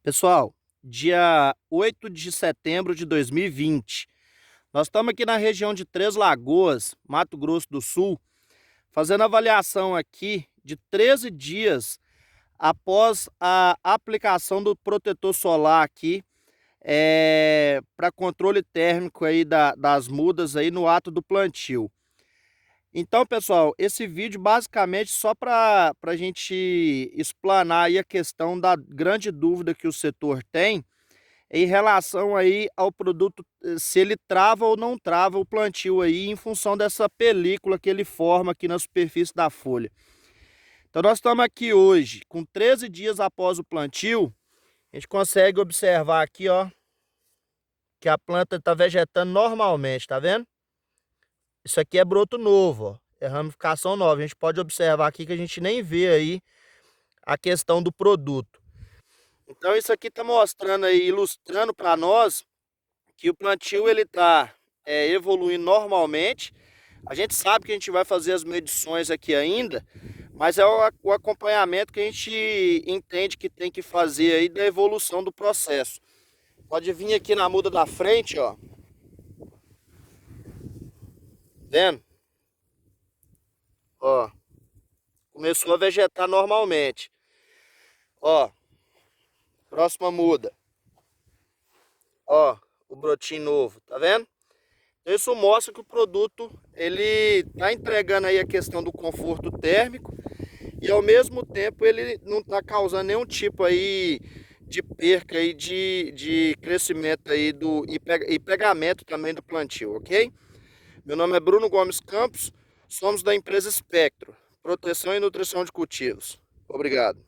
Pessoal, dia 8 de setembro de 2020, nós estamos aqui na região de Três Lagoas, Mato Grosso do Sul, fazendo avaliação aqui de 13 dias após a aplicação do protetor solar aqui para controle térmico aí das mudas aí no ato do plantio. Então, pessoal, esse vídeo basicamente só para a gente explanar aí a questão da grande dúvida que o setor tem em relação aí ao produto, se ele trava ou não trava o plantio aí em função dessa película que ele forma aqui na superfície da folha. Então nós estamos aqui hoje, com 13 dias após o plantio, a gente consegue observar aqui, ó, que a planta está vegetando normalmente, tá vendo? Isso aqui é broto novo, ó, é ramificação nova. A gente pode observar aqui que a gente nem vê aí a questão do produto. Então isso aqui está mostrando aí, ilustrando para nós que o plantio ele está evoluindo normalmente. A gente sabe que a gente vai fazer as medições aqui ainda, mas é o acompanhamento que a gente entende que tem que fazer aí da evolução do processo. Pode vir aqui na muda da frente, ó. Vendo? Ó, começou a vegetar normalmente. Ó, próxima muda. Ó, o brotinho novo, tá vendo? Isso mostra que o produto ele está entregando aí a questão do conforto térmico e ao mesmo tempo ele não está causando nenhum tipo aí de perca aí de crescimento aí e pegamento também do plantio, ok? Meu nome é Bruno Gomes Campos, somos da empresa Espectro, Proteção e Nutrição de Cultivos. Obrigado.